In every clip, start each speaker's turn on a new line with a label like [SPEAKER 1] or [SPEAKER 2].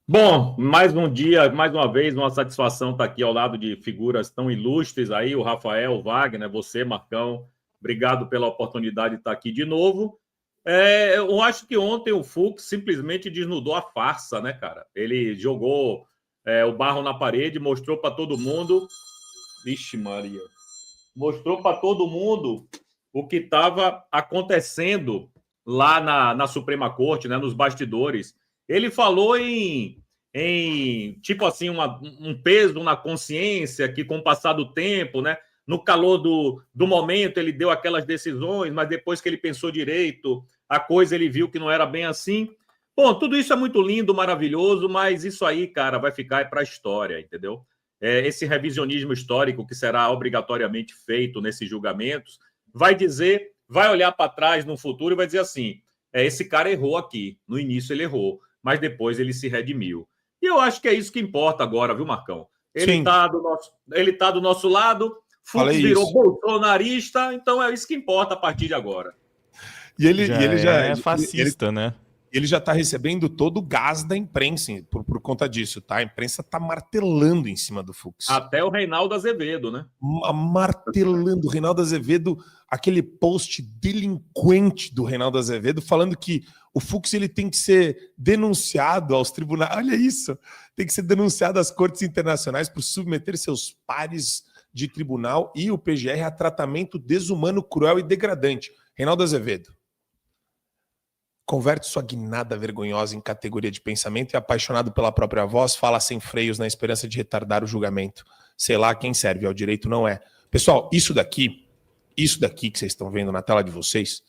[SPEAKER 1] Bom, mais um dia, mais uma vez, uma satisfação estar aqui ao lado de figuras tão ilustres aí, o Rafael, o Wagner, você, Marcão. Obrigado pela oportunidade de estar aqui de novo. Eu acho que ontem o Fux simplesmente desnudou a farsa, né, cara? Ele jogou o barro na parede, mostrou para todo mundo. Vixe, Maria. Mostrou para todo mundo o que estava acontecendo lá na Suprema Corte, né, nos bastidores. Ele falou em tipo assim, um peso na consciência que, com o passar do tempo, né, no calor do momento, ele deu aquelas decisões, mas depois que ele pensou direito, a coisa ele viu que não era bem assim. Bom, tudo isso é muito lindo, maravilhoso, mas isso aí, cara, vai ficar para a história, entendeu? Esse revisionismo histórico que será obrigatoriamente feito nesses julgamentos, vai dizer, vai olhar para trás no futuro e vai dizer assim: esse cara errou aqui, no início ele errou, mas depois ele se redimiu. E eu acho que é isso que importa agora, viu, Marcão? Ele está do nosso lado, Fux virou bolsonarista, então é isso que importa a partir de agora.
[SPEAKER 2] E ele já
[SPEAKER 3] é fascista, né?
[SPEAKER 2] Ele já está recebendo todo o gás da imprensa por conta disso, tá? A imprensa está martelando em cima do Fux.
[SPEAKER 1] Até o Reinaldo Azevedo, né?
[SPEAKER 2] Martelando. O Reinaldo Azevedo, aquele post delinquente do Reinaldo Azevedo, falando que o Fux ele tem que ser denunciado aos tribunais. Olha isso! Tem que ser denunciado às cortes internacionais por submeter seus pares de tribunal e o PGR a tratamento desumano, cruel e degradante. Reinaldo Azevedo. Converte sua guinada vergonhosa em categoria de pensamento e, apaixonado pela própria voz, fala sem freios na esperança de retardar o julgamento. Sei lá quem serve ao direito não é. Pessoal, isso daqui que vocês estão vendo na tela de vocês,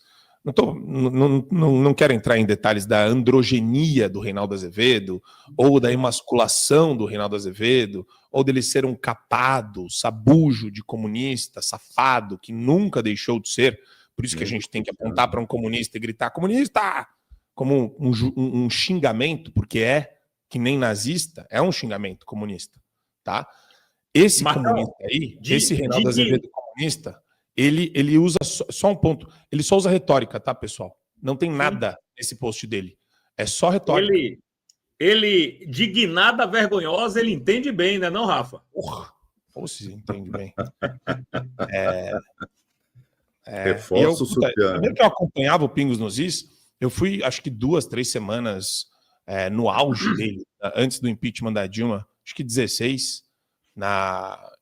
[SPEAKER 2] não quero entrar em detalhes da androgenia do Reinaldo Azevedo, ou da emasculação do Reinaldo Azevedo, ou dele ser um capado, sabujo de comunista, safado, que nunca deixou de ser. Por isso que a gente tem que apontar para um comunista e gritar comunista como um xingamento, porque que nem nazista, é um xingamento comunista, tá? Esse comunista aí, esse Reinaldo Azevedo comunista, ele usa só um ponto, ele só usa retórica, tá, pessoal? Não tem nada nesse post dele, é só retórica.
[SPEAKER 1] Ele de guinada vergonhosa, ele entende bem, né, não, Rafa?
[SPEAKER 2] Porra, você entende bem.
[SPEAKER 4] Reforço o sutiã.
[SPEAKER 2] Primeiro que eu acompanhava o Pingos nos Is, eu fui, acho que 2, 3 semanas no auge dele, antes do impeachment da Dilma, acho que 16.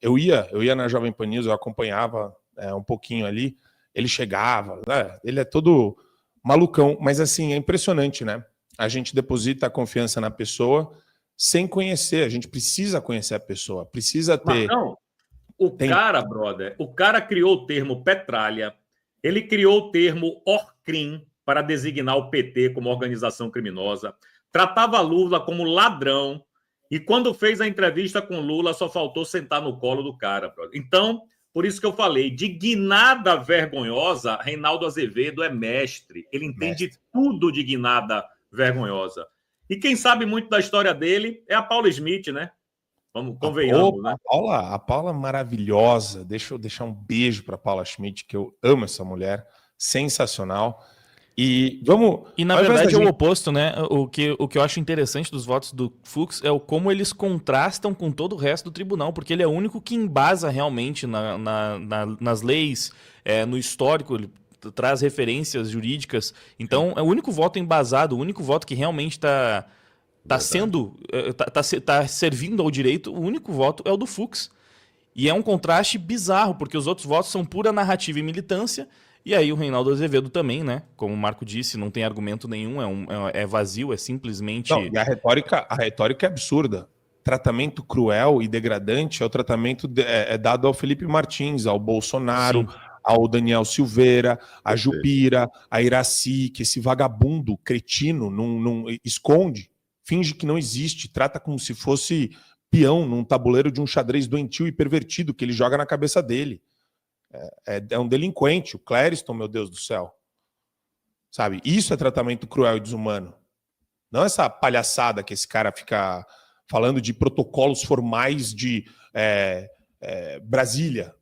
[SPEAKER 2] Eu ia na Jovem Pan News, eu acompanhava um pouquinho ali. Ele chegava, né? Ele é todo malucão, mas assim, é impressionante, né? A gente deposita a confiança na pessoa sem conhecer, a gente precisa conhecer a pessoa, precisa ter...
[SPEAKER 1] Marcão, o cara criou o termo petralha, ele criou o termo Orcrim para designar o PT como organização criminosa, tratava Lula como ladrão, e quando fez a entrevista com Lula, só faltou sentar no colo do cara, brother. Então, por isso que eu falei, de guinada vergonhosa, Reinaldo Azevedo é mestre. Ele entende tudo de guinada vergonhosa. E quem sabe muito da história dele é a Paula Smith, né? Vamos, convenhamos, né?
[SPEAKER 2] A Paula maravilhosa. Deixa eu deixar um beijo para Paula Schmidt, que eu amo essa mulher. Sensacional. E
[SPEAKER 3] na verdade é o oposto, né? O que eu acho interessante dos votos do Fux é como eles contrastam com todo o resto do tribunal, porque ele é o único que embasa realmente nas leis, no histórico, ele traz referências jurídicas. Então, é o único voto embasado, o único voto que realmente está servindo ao direito, o único voto é o do Fux. E é um contraste bizarro, porque os outros votos são pura narrativa e militância. E aí o Reinaldo Azevedo também, né? Como o Marco disse, não tem argumento nenhum, é vazio, é simplesmente...
[SPEAKER 2] Não, e a retórica é absurda. Tratamento cruel e degradante é o tratamento dado ao Felipe Martins, ao Bolsonaro, sim, ao Daniel Silveira, a Jupira, a Iraci, que esse vagabundo cretino não esconde, finge que não existe, trata como se fosse peão num tabuleiro de um xadrez doentio e pervertido que ele joga na cabeça dele. É um delinquente, o Clériston, meu Deus do céu. Sabe? Isso é tratamento cruel e desumano. Não essa palhaçada que esse cara fica falando de protocolos formais de Brasília.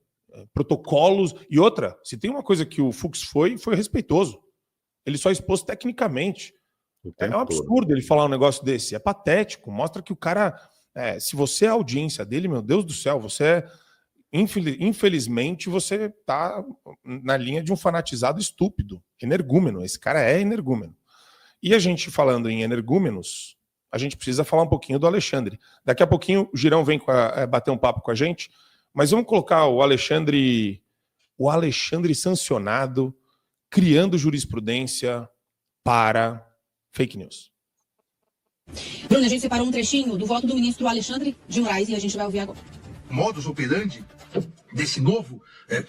[SPEAKER 2] Protocolos. E outra, se tem uma coisa que o Fux foi respeitoso. Ele só expôs tecnicamente. É um absurdo ele falar um negócio desse. É patético. Mostra que o cara... se você é a audiência dele, meu Deus do céu, você... Infelizmente, você tá na linha de um fanatizado estúpido. Energúmeno. Esse cara é energúmeno. E a gente falando em energúmenos, a gente precisa falar um pouquinho do Alexandre. Daqui a pouquinho o Girão vem bater um papo com a gente, mas vamos colocar o Alexandre sancionado, criando jurisprudência para fake news.
[SPEAKER 5] Bruno, a gente separou um trechinho do voto do ministro Alexandre de Moraes e a gente vai ouvir agora.
[SPEAKER 6] Modus operandi desse novo,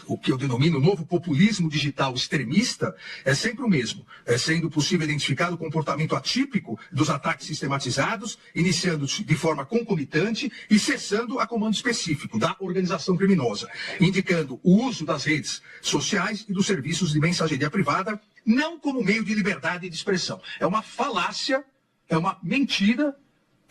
[SPEAKER 6] o que eu denomino novo populismo digital extremista, é sempre o mesmo, sendo possível identificar o comportamento atípico dos ataques sistematizados, iniciando de forma concomitante e cessando a comando específico da organização criminosa, indicando o uso das redes sociais e dos serviços de mensageria privada, não como meio de liberdade de expressão. É uma falácia, é uma mentira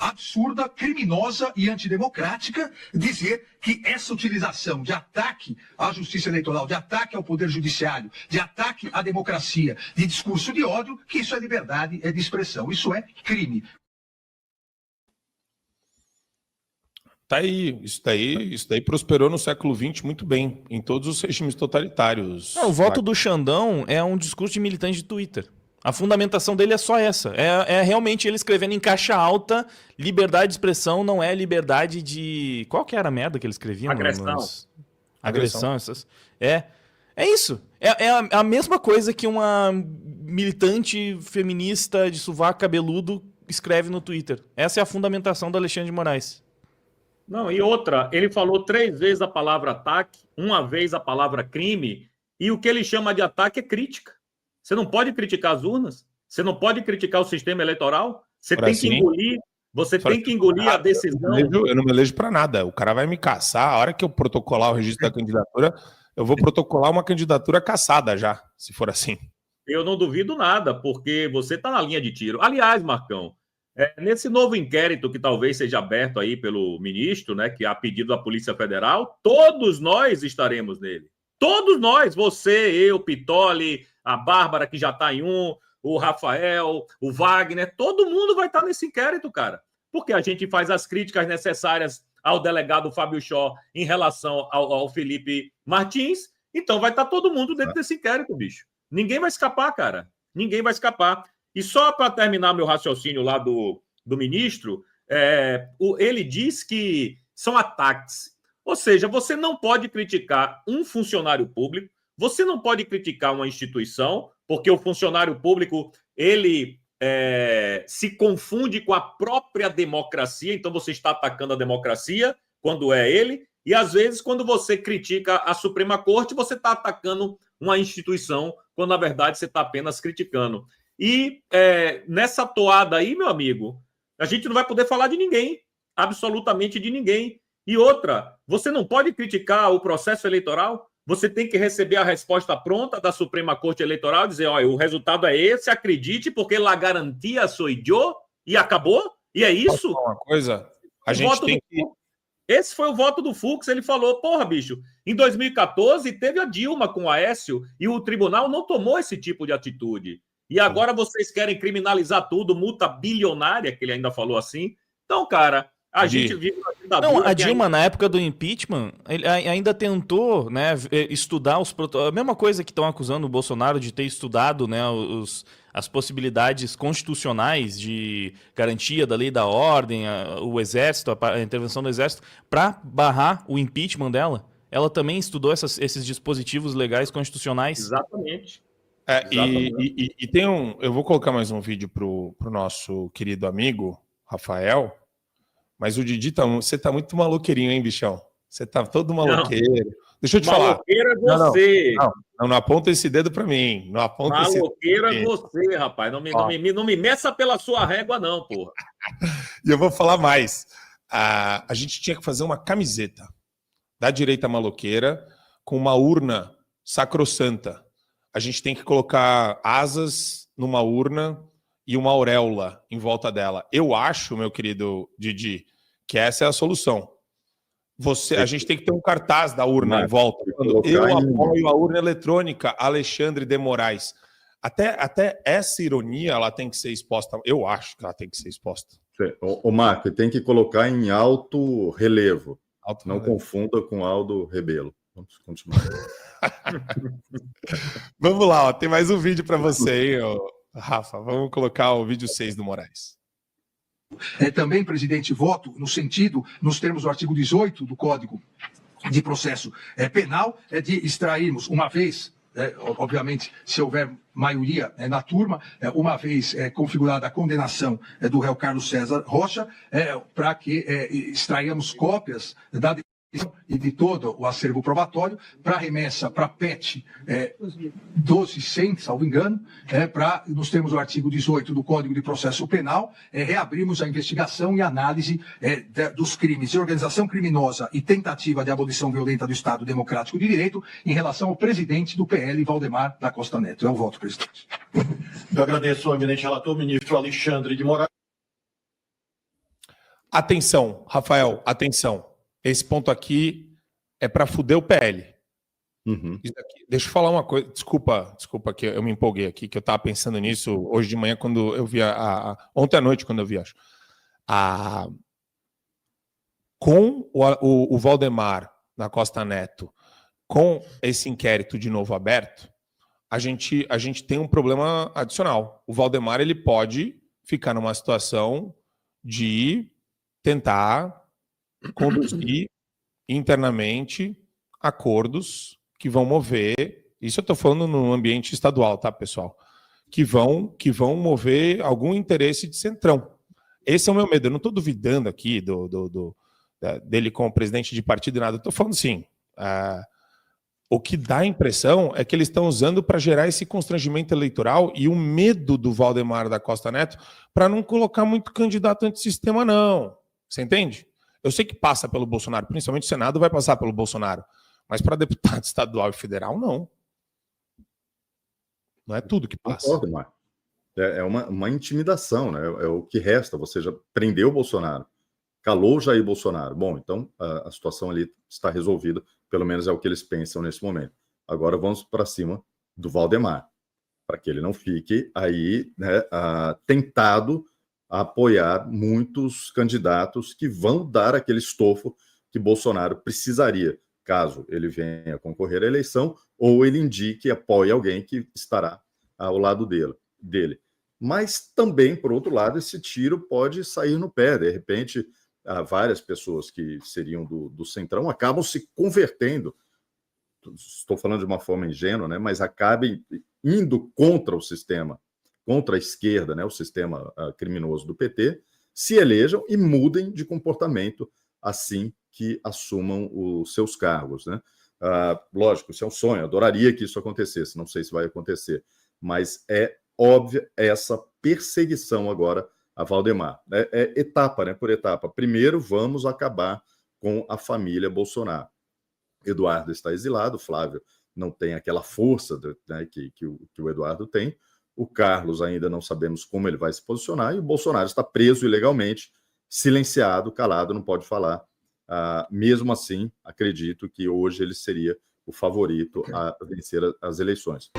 [SPEAKER 6] absurda, criminosa e antidemocrática dizer que essa utilização de ataque à justiça eleitoral, de ataque ao poder judiciário, de ataque à democracia, de discurso de ódio, que isso é liberdade, é de expressão. Isso é crime.
[SPEAKER 2] Tá aí, isso daí prosperou no século XX muito bem, em todos os regimes totalitários.
[SPEAKER 3] O voto do Xandão é um discurso de militante de Twitter. A fundamentação dele é só essa. É realmente ele escrevendo em caixa alta, liberdade de expressão não é liberdade de... Qual que era a merda que ele escrevia?
[SPEAKER 1] Agressão.
[SPEAKER 3] Agressão. É isso. É a mesma coisa que uma militante feminista de sovaco cabeludo escreve no Twitter. Essa é a fundamentação do Alexandre de Moraes.
[SPEAKER 1] Não, e outra, ele falou 3 vezes a palavra ataque, 1 vez a palavra crime, e o que ele chama de ataque é crítica. Você não pode criticar as urnas, você não pode criticar o sistema eleitoral, você tem que engolir, a decisão.
[SPEAKER 2] Eu não me elejo para nada, o cara vai me caçar, a hora que eu protocolar o registro da candidatura, eu vou protocolar uma candidatura caçada já, se for assim.
[SPEAKER 1] Eu não duvido nada, porque você está na linha de tiro. Aliás, Marcão, nesse novo inquérito que talvez seja aberto aí pelo ministro, né, que é a pedido da Polícia Federal, todos nós estaremos nele. Todos nós, você, eu, Pitoli, a Bárbara, que já está em um, o Rafael, o Wagner, todo mundo vai estar nesse inquérito, cara. Porque a gente faz as críticas necessárias ao delegado Fábio Shaw em relação ao Felipe Martins, então vai estar todo mundo dentro desse inquérito, bicho. Ninguém vai escapar, cara. Ninguém vai escapar. E só para terminar meu raciocínio lá do ministro, ele diz que são ataques. Ou seja, você não pode criticar um funcionário público, você não pode criticar uma instituição, porque o funcionário público, ele se confunde com a própria democracia, então você está atacando a democracia quando é ele, e às vezes quando você critica a Suprema Corte, você está atacando uma instituição, quando na verdade você está apenas criticando. E nessa toada aí, meu amigo, a gente não vai poder falar de ninguém, absolutamente de ninguém. E outra, você não pode criticar o processo eleitoral, você tem que receber a resposta pronta da Suprema Corte Eleitoral, dizer, olha, o resultado é esse, acredite, porque la garantia sou eu, e acabou, e é isso.
[SPEAKER 2] Posso falar uma coisa? A gente tem que...
[SPEAKER 1] Esse foi o voto do Fux, ele falou, porra, bicho, em 2014 teve a Dilma com o Aécio, e o tribunal não tomou esse tipo de atitude. E agora vocês querem criminalizar tudo, multa bilionária, que ele ainda falou assim. Então, cara... A gente vive uma ditadura.
[SPEAKER 3] Não, a Dilma, na época do impeachment, ele ainda tentou, né, estudar os protocolos. A mesma coisa que estão acusando o Bolsonaro de ter estudado, né, as possibilidades constitucionais de garantia da lei da ordem, o exército, a intervenção do exército, para barrar o impeachment dela. Ela também estudou esses dispositivos legais constitucionais.
[SPEAKER 1] Exatamente.
[SPEAKER 2] E tem eu vou colocar mais um vídeo pro nosso querido amigo, Rafael. Mas o Didi, você tá muito maloqueirinho, hein, bichão? Você tá todo maloqueiro. Não. Deixa eu te falar.
[SPEAKER 1] Maloqueiro é você.
[SPEAKER 2] Não aponta esse dedo pra mim. Não aponta
[SPEAKER 1] maloqueiro é você, rapaz. Não me meça pela sua régua, não, porra.
[SPEAKER 2] E eu vou falar mais. A gente tinha que fazer uma camiseta da direita maloqueira com uma urna sacrossanta. A gente tem que colocar asas numa urna e uma auréola em volta dela. Eu acho, meu querido Didi, que essa é a solução. A gente tem que ter um cartaz da urna em volta. Eu apoio a urna eletrônica Alexandre de Moraes. Até essa ironia ela tem que ser exposta. Eu acho que ela tem que ser exposta.
[SPEAKER 4] O Marco, tem que colocar em alto relevo. Não
[SPEAKER 2] relevo.
[SPEAKER 4] Confunda com Aldo Rebelo. Vamos continuar.
[SPEAKER 2] Vamos lá, ó, tem mais um vídeo para você, hein, Rafa. Vamos colocar o vídeo 6 do Moraes.
[SPEAKER 6] Também, presidente, voto no sentido, nos termos do artigo 18 do Código de Processo Penal, de extrairmos uma vez, obviamente, se houver maioria na turma, uma vez configurada a condenação do réu Carlos César Rocha, para que extraíamos cópias da e de todo o acervo probatório para remessa para PET 12.100, salvo engano, para, nos termos do artigo 18 do Código de Processo Penal, reabrirmos a investigação e análise dos crimes de organização criminosa e tentativa de abolição violenta do Estado Democrático de Direito em relação ao presidente do PL, Valdemar da Costa Neto. É o voto, presidente.
[SPEAKER 7] Eu agradeço ao eminente relator, ministro Alexandre de Moraes.
[SPEAKER 2] Atenção, Rafael, atenção. Esse ponto aqui é para fuder o PL. Isso aqui, deixa eu falar uma coisa. Desculpa que eu me empolguei aqui, que eu estava pensando nisso hoje de manhã, quando eu vi ontem à noite, quando eu vi, acho. Com o Valdemar da Costa Neto, com esse inquérito de novo aberto, a gente tem um problema adicional. O Valdemar ele pode ficar numa situação de tentar conduzir internamente acordos que vão mover, isso eu estou falando no ambiente estadual, tá, pessoal? Que vão mover algum interesse de centrão. Esse é o meu medo. Eu não estou duvidando aqui dele como presidente de partido e nada. Eu estou falando assim, o que dá a impressão é que eles estão usando para gerar esse constrangimento eleitoral e o medo do Valdemar da Costa Neto para não colocar muito candidato antissistema, não. Você entende? Eu sei que passa pelo Bolsonaro, principalmente o Senado vai passar pelo Bolsonaro, mas para deputado estadual e federal, não. Não é tudo que passa.
[SPEAKER 4] Concordo, Marco. É uma intimidação, né? É o que resta. Você já prendeu o Bolsonaro, calou Jair Bolsonaro. Bom, então a situação ali está resolvida, pelo menos é o que eles pensam nesse momento. Agora vamos para cima do Valdemar, para que ele não fique aí, né, tentado a apoiar muitos candidatos que vão dar aquele estofo que Bolsonaro precisaria, caso ele venha concorrer à eleição, ou ele indique e apoie alguém que estará ao lado dele. Mas também, por outro lado, esse tiro pode sair no pé. De repente, várias pessoas que seriam do Centrão acabam se convertendo, estou falando de uma forma ingênua, né, mas acabem indo contra o sistema, contra a esquerda, né, o sistema criminoso do PT, se elejam e mudem de comportamento assim que assumam os seus cargos, né? Lógico, isso é um sonho, adoraria que isso acontecesse, não sei se vai acontecer, mas é óbvia essa perseguição agora a Valdemar. É etapa, né, por etapa. Primeiro, vamos acabar com a família Bolsonaro. Eduardo está exilado, Flávio não tem aquela força, né, que o Eduardo tem. O Carlos ainda não sabemos como ele vai se posicionar, e o Bolsonaro está preso ilegalmente, silenciado, calado, não pode falar. Mesmo assim, acredito que hoje ele seria o favorito a vencer as eleições.